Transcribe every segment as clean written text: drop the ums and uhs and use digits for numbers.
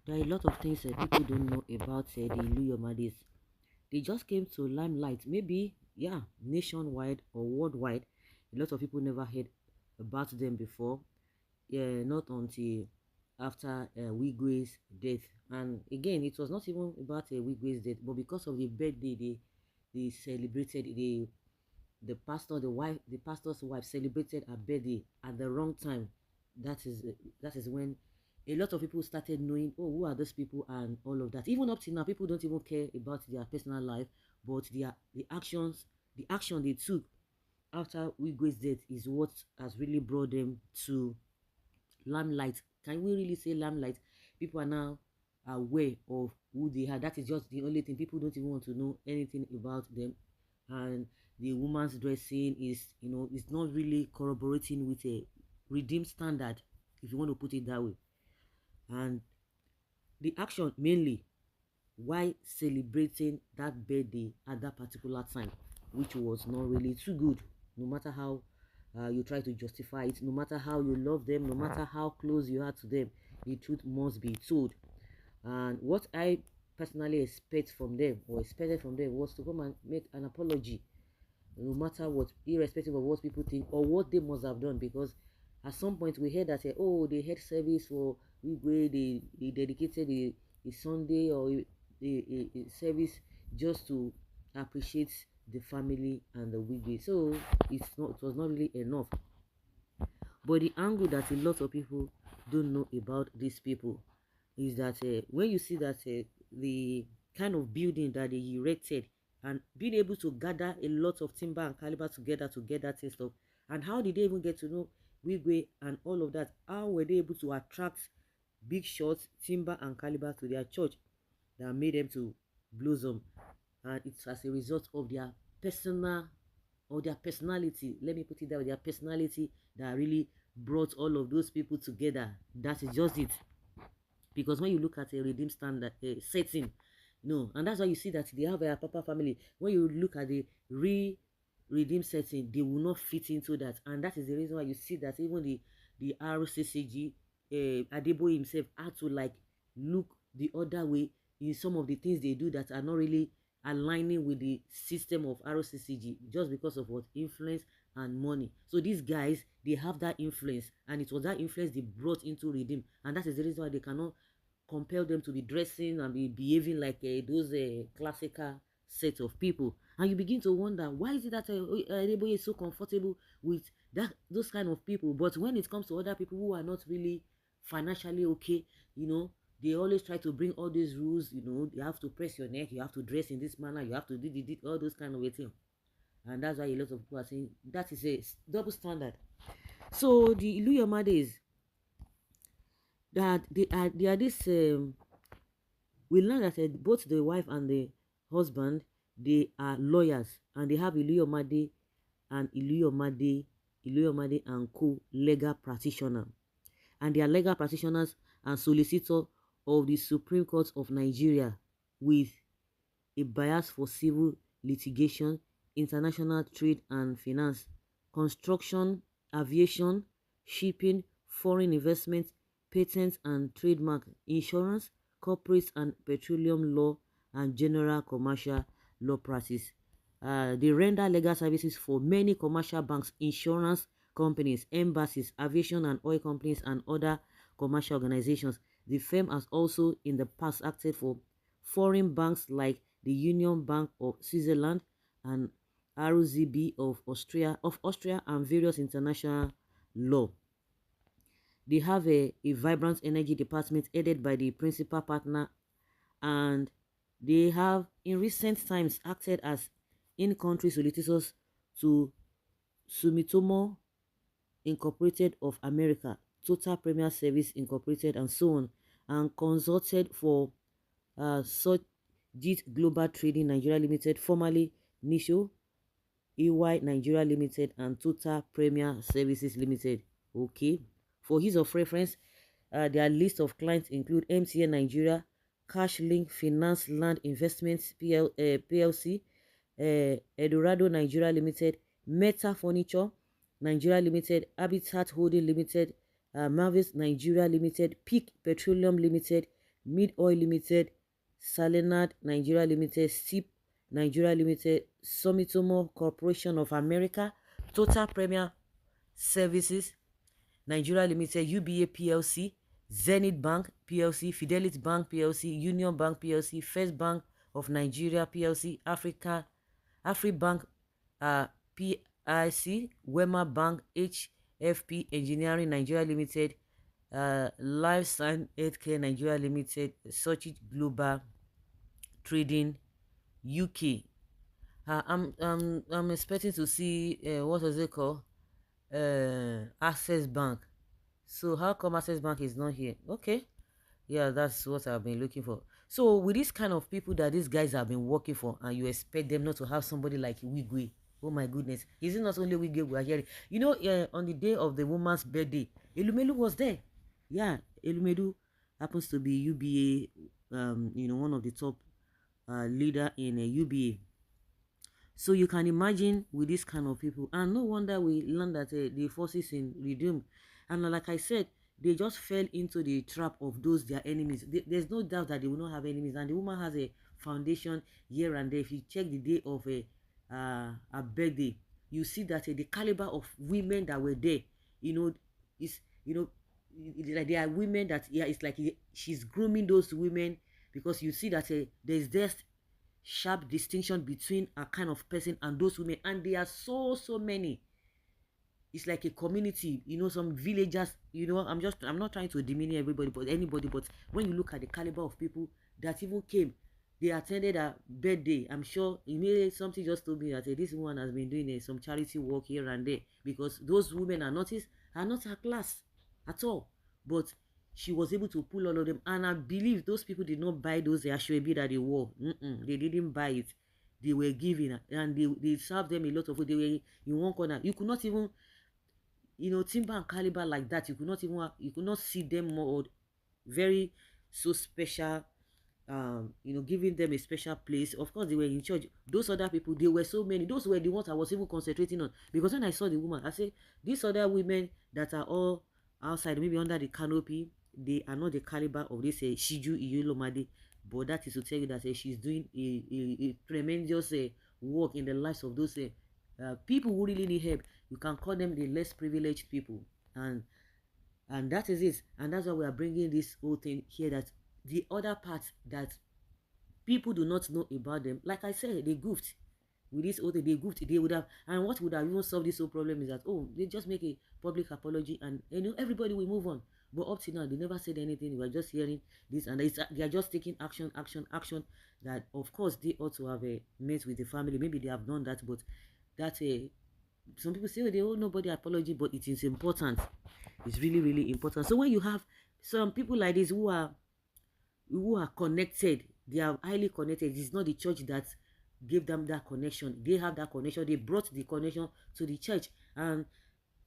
There are a lot of things people don't know about the Iluyomades. They just came to limelight, maybe, yeah, nationwide or worldwide. A lot of people never heard about them before. Yeah, not until after Wigwe's death. And again, it was not even about Wigwe's death, but because of the birthday they celebrated, the pastor's wife celebrated her birthday at the wrong time. That is when a lot of people started knowing, oh, who are those people and all of that. Even up till now, people don't even care about their personal life, but the action they took after Wigwe's death is what has really brought them to limelight. Can we really say limelight? People are now aware of who they are. That is just the only thing. People don't even want to know anything about them. And the woman's dressing is, it's not really corroborating with a redeemed standard, if you want to put it that way. And the action mainly, why celebrating that birthday at that particular time, which was not really too good, no matter how you try to justify it, no matter how you love them, no matter how close you are to them, the truth must be told. And what I personally expected from them was to come and make an apology, no matter what, irrespective of what people think or what they must have done. Because at some point we heard that oh, they had service for Wigwe, they dedicated a Sunday or a service just to appreciate the family and the Wigwe. So it was not really enough. But the angle that a lot of people don't know about these people is that when you see that the kind of building that they erected and being able to gather a lot of timber and caliber together to get that thing stuff, and how did they even get to know Wigwe and all of that? How were they able to attract big shots, timber and caliber to their church that made them to blossom? And it's as a result of their personal or their personality, let me put it that way, their personality that really brought all of those people together. That is just it. Because when you look at a redeemed standard setting, no, and that's why you see that they have a Papa family. When you look at the redeemed setting, they will not fit into that, and that is the reason why you see that even the Rccg, Adebo himself had to like look the other way in some of the things they do that are not really aligning with the system of Rccg, just because of what influence and money. So these guys, they have that influence, and it was that influence they brought into redeem, and that is the reason why they cannot compel them to be dressing and be behaving like those classical set of people. And you begin to wonder, why is it that everybody is so comfortable with those kind of people, but when it comes to other people who are not really financially okay, they always try to bring all these rules. You have to press your neck, you have to dress in this manner, you have to do all those kind of things. And that's why a lot of people are saying that is a double standard. So the Iluyomades, that they are this we learned that both the wife and the husband, they are lawyers, and they have Iluyomade and Co legal practitioner, and they are legal practitioners and solicitor of the Supreme Court of Nigeria, with a bias for civil litigation, international trade and finance, construction, aviation, shipping, foreign investment, patents and trademark, insurance, corporate and petroleum law, and general commercial law practice. They render legal services for many commercial banks, insurance companies, embassies, aviation and oil companies, and other commercial organizations. The firm has also in the past acted for foreign banks like the Union Bank of Switzerland and RCB of Austria and various international law. They have a vibrant energy department headed by the principal partner, and they have in recent times acted as in-country solicitors to Sumitomo Incorporated of America, Total Premier Service Incorporated, and so on, and consulted for Sojit Global Trading Nigeria Limited, formerly Nisho, EY Nigeria Limited, and Total Premier Services Limited. Okay. For ease of reference, their list of clients include MTN Nigeria, Cashlink Finance Land Investments PLC, Eldorado Nigeria Limited, Meta Furniture Nigeria Limited, Habitat Holding Limited, Mavis Nigeria Limited, Peak Petroleum Limited, Mid Oil Limited, Salenat Nigeria Limited, SIP Nigeria Limited, Sumitomo Corporation of America, Total Premier Services Nigeria Limited, UBA PLC, Zenith Bank PLC, Fidelity Bank PLC, Union Bank PLC, First Bank of Nigeria PLC, AfriBank PIC, Wema Bank, HFP Engineering Nigeria Limited, Life Science Healthcare Nigeria Limited, Sochi Global Trading UK. I'm expecting to see what was it called? Access Bank. So how come Access Bank is not here? Okay. Yeah, that's what I've been looking for. So with this kind of people that these guys have been working for, and you expect them not to have somebody like Wigwe. Oh my goodness. Is it not only Wigwe we are hearing? You know, on the day of the woman's birthday, Elumelu was there. Yeah, Elumelu happens to be UBA, one of the top leader in UBA. So you can imagine with this kind of people, and no wonder we learned that the forces in Redeem, and like I said, they just fell into the trap of those their enemies. There's no doubt that they will not have enemies, and the woman has a foundation here and there. If you check the day of a birthday, you see that the caliber of women that were there, is like they are women that, yeah, it's like she's grooming those women, because you see that there's just sharp distinction between a kind of person and those women, and there are so many. It's like a community, some villagers, I'm not trying to demean everybody, but anybody, but when you look at the caliber of people that even came, they attended a birthday. I'm sure immediately something just told me that this woman has been doing some charity work here and there, because those women are not her class at all, but she was able to pull all of them. And I believe those people did not buy those ashwebi that they wore. They didn't buy it. They were giving, and they served them a lot of food. They were in one corner. You could not even, timber and caliber like that. You could not see them more very so special, giving them a special place. Of course, they were in church. Those other people, they were so many. Those were the ones I was even concentrating on, because when I saw the woman, I said, these other women that are all outside, maybe under the canopy, they are not the caliber of this Shiju Iluyomade. But that is to tell you that she's doing a tremendous work in the lives of those people who really need help. You can call them the less privileged people, and that is it. And that's why we are bringing this whole thing here, that the other part that people do not know about them, like I said, they goofed with this whole thing. They goofed. They would have, and what would have even solved this whole problem is that, they just make a public apology, and everybody will move on. But up to now, they never said anything. We are just hearing this, and they are just taking action. That of course they ought to have met with the family. Maybe they have done that, but that some people say, they owe nobody apology, but it is important. It's really, really important. So when you have some people like this who are connected, they are highly connected. It's not the church that gave them that connection. They have that connection. They brought the connection to the church, and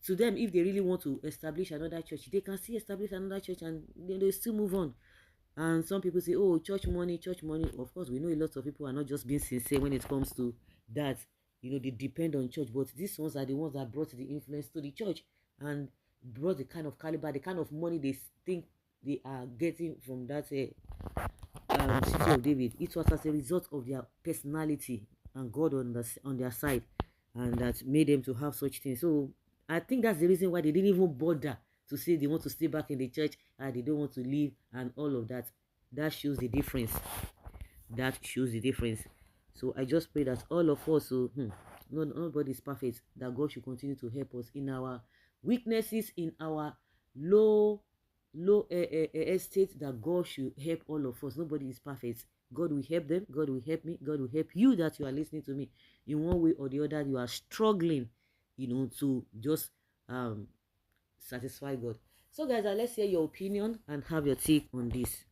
to them, if they really want to establish another church, they can still establish another church, and they still move on. And some people say, oh, church money. Of course, we know a lot of people are not just being sincere when it comes to that. They depend on church, but these ones are the ones that brought the influence to the church, and brought the kind of caliber, the kind of money they think they are getting from that city of David. It was as a result of their personality and God on their side, and that made them to have such things. So I think that's the reason why they didn't even bother to say they want to stay back in the church, and they don't want to leave, and all of that. That shows the difference. So I just pray that all of us, nobody is perfect, that God should continue to help us in our weaknesses, in our low estate, that God should help all of us. Nobody is perfect. God will help them. God will help me. God will help you that you are listening to me. In one way or the other, you are struggling, to just satisfy God. So guys, let's hear your opinion and have your take on this.